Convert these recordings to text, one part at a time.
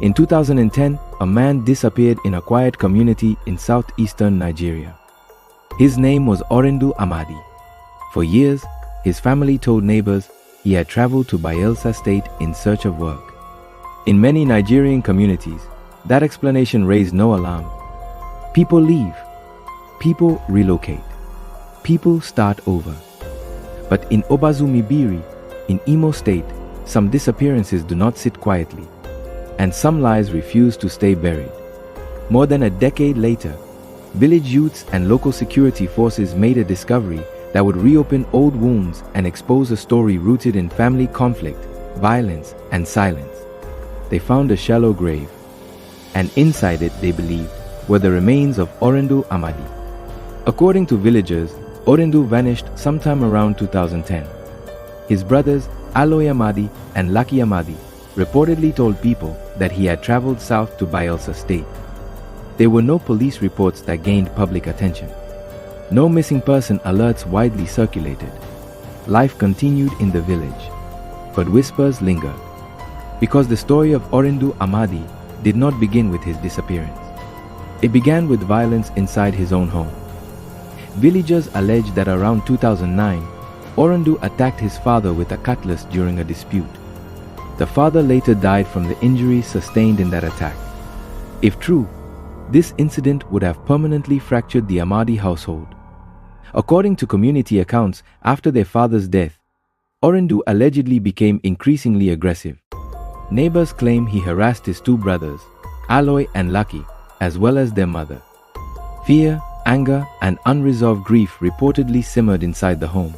In 2010, a man disappeared in a quiet community in southeastern Nigeria. His name was Orindu Amadi. For years, his family told neighbors he had traveled to Bayelsa State in search of work. In many Nigerian communities, that explanation raised no alarm. People leave. People relocate. People start over. But in Obazu Mbieri, in Imo State, some disappearances do not sit quietly, and some lives refuse to stay buried. More than a decade later, village youths and local security forces made a discovery that would reopen old wounds and expose a story rooted in family conflict, violence, and silence. They found a shallow grave, and inside it, they believed, were the remains of Orindu Amadi. According to villagers, Orindu vanished sometime around 2010. His brothers, Obazu Amadi and Lucky Amadi, reportedly told people that he had traveled south to Bayelsa State. There were no police reports that gained public attention. No missing person alerts widely circulated. Life continued in the village, but whispers lingered. Because the story of Orindu Amadi did not begin with his disappearance. It began with violence inside his own home. Villagers allege that around 2009, Orindu attacked his father with a cutlass during a dispute. The father later died from the injuries sustained in that attack. If true, this incident would have permanently fractured the Amadi household. According to community accounts, after their father's death, Orindu allegedly became increasingly aggressive. Neighbors claim he harassed his two brothers, Obazu and Lucky, as well as their mother. Fear, anger, and unresolved grief reportedly simmered inside the home.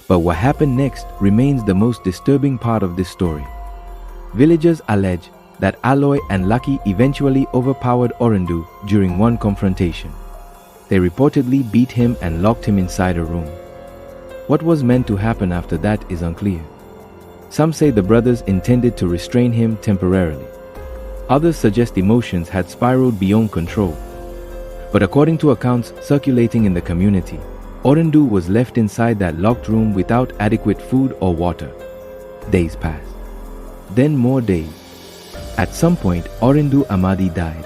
But what happened next remains the most disturbing part of this story. Villagers allege that Obazu and Lucky eventually overpowered Orindu during one confrontation. They reportedly beat him and locked him inside a room. What was meant to happen after that is unclear. Some say the brothers intended to restrain him temporarily. Others suggest emotions had spiraled beyond control. But according to accounts circulating in the community, Orindu was left inside that locked room without adequate food or water. Days passed. Then more days. At some point, Orindu Amadi died.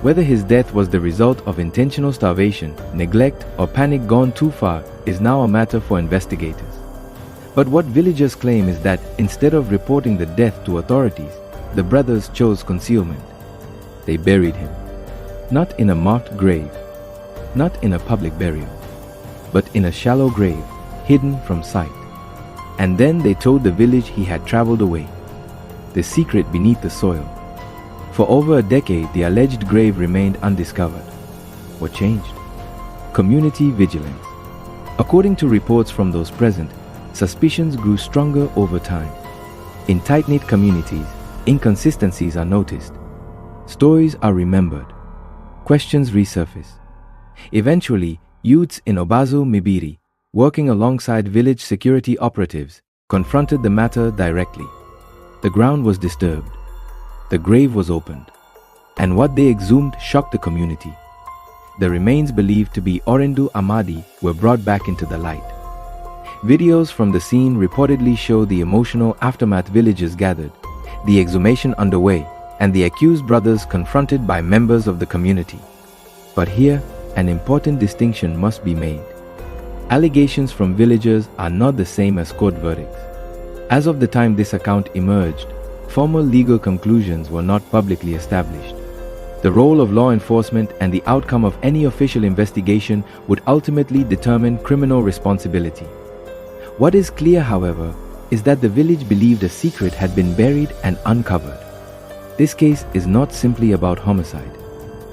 Whether his death was the result of intentional starvation, neglect, or panic gone too far is now a matter for investigators. But what villagers claim is that instead of reporting the death to authorities, the brothers chose concealment. They buried him. Not in a marked grave, not in a public burial, but in a shallow grave, hidden from sight. And then they told the village he had traveled away. The secret beneath the soil. For over a decade, the alleged grave remained undiscovered. What changed? Community vigilance. According to reports from those present, suspicions grew stronger over time. In tight-knit communities, inconsistencies are noticed. Stories are remembered. Questions resurface. Eventually, youths in Obazu Mbieri, working alongside village security operatives, confronted the matter directly. The ground was disturbed. The grave was opened. And what they exhumed shocked the community. The remains believed to be Orindu Amadi were brought back into the light. Videos from the scene reportedly show the emotional aftermath. Villagers gathered, the exhumation underway, and the accused brothers confronted by members of the community. But here, an important distinction must be made. Allegations from villagers are not the same as court verdicts. As of the time this account emerged, formal legal conclusions were not publicly established. The role of law enforcement and the outcome of any official investigation would ultimately determine criminal responsibility. What is clear, however, is that the village believed a secret had been buried and uncovered. This case is not simply about homicide.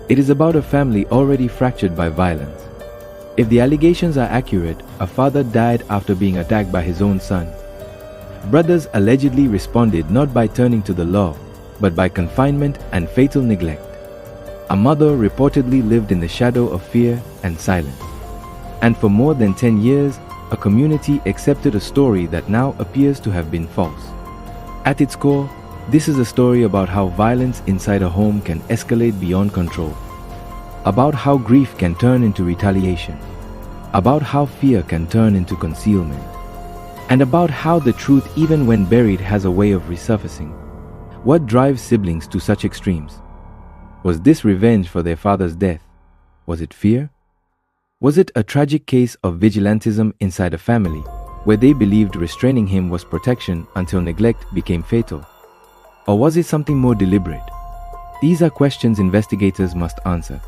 It is about a family already fractured by violence. If the allegations are accurate, a father died after being attacked by his own son. Brothers allegedly responded not by turning to the law, but by confinement and fatal neglect. A mother reportedly lived in the shadow of fear and silence. And for more than 10 years, a community accepted a story that now appears to have been false. At its core, this is a story about how violence inside a home can escalate beyond control. About how grief can turn into retaliation. About how fear can turn into concealment. And about how the truth, even when buried, has a way of resurfacing. What drives siblings to such extremes? Was this revenge for their father's death? Was it fear? Was it a tragic case of vigilantism inside a family, where they believed restraining him was protection until neglect became fatal? Or was it something more deliberate? These are questions investigators must answer.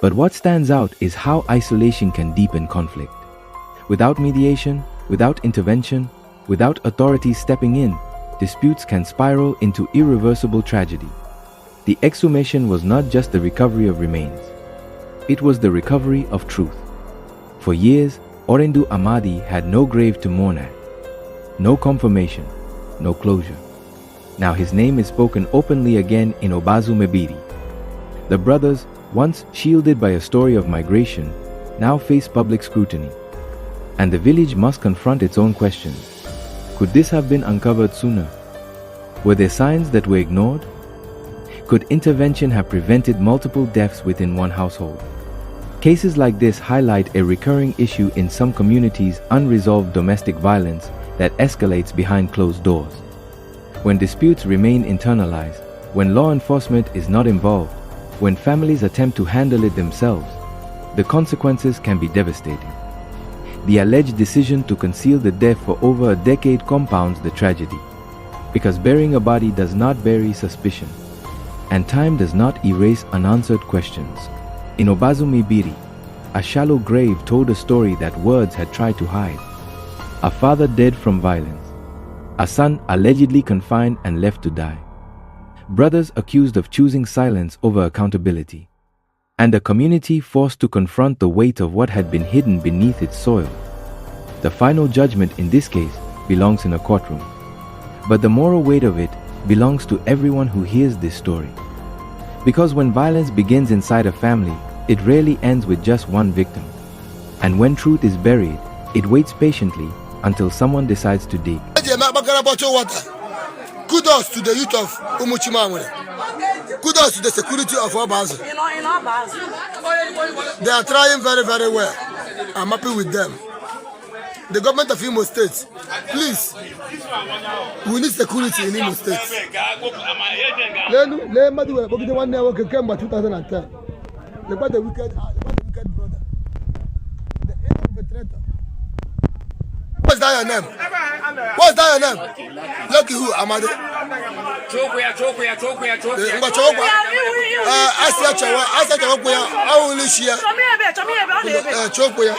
But what stands out is how isolation can deepen conflict. Without mediation, without intervention, without authorities stepping in, disputes can spiral into irreversible tragedy. The exhumation was not just the recovery of remains. It was the recovery of truth. For years, Orindu Amadi had no grave to mourn at, no confirmation, no closure. Now his name is spoken openly again in Obazu Mbieri. The brothers, once shielded by a story of migration, now face public scrutiny. And the village must confront its own questions. Could this have been uncovered sooner? Were there signs that were ignored? Could intervention have prevented multiple deaths within one household? Cases like this highlight a recurring issue in some communities: unresolved domestic violence that escalates behind closed doors. When disputes remain internalized, when law enforcement is not involved, when families attempt to handle it themselves, the consequences can be devastating. The alleged decision to conceal the death for over a decade compounds the tragedy, because burying a body does not bury suspicion, and time does not erase unanswered questions. In Obazu Mbieri, a shallow grave told a story that words had tried to hide. A father dead from violence, a son allegedly confined and left to die, brothers accused of choosing silence over accountability, and a community forced to confront the weight of what had been hidden beneath its soil. The final judgment in this case belongs in a courtroom, but the moral weight of it belongs to everyone who hears this story. Because when violence begins inside a family, it rarely ends with just one victim. And when truth is buried, it waits patiently until someone decides to dig. Kudos to the youth of Umuchimamwe. Kudos to the security of Obazu. They are trying very, very well. I'm happy with them. The government of Imo State, please, we need security in Imo State. Came by 2010. They got the wicked brother. The end of the traitor. What's that your name? What's that your name? Lucky who, Amadi? Chokuya. I said Chokuya. I only share. Chokuya.